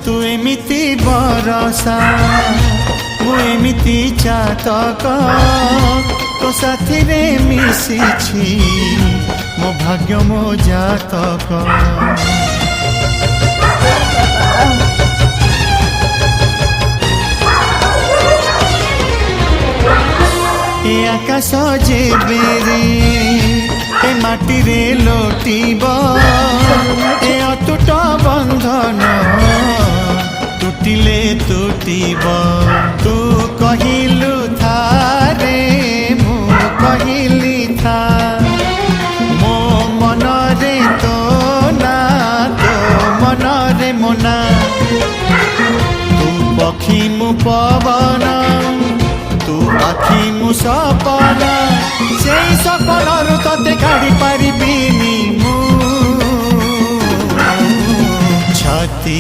तू एमिति बरसा मु एमिति चातक तो साथी रे मिशिछि मो भाग्य मो जातक। ए आकाश जेबेरे ए माटी रे लोटिब ए अटूट बंधन टूटिले टूटिब। तू कहिलु थारे मु कहिली था मो मन रे तो ना तो मन रे मोना। तू पक्षी मु पवन तू आखि मु सपन से सपन तते काढ़ी पारिबिनी मु छाती।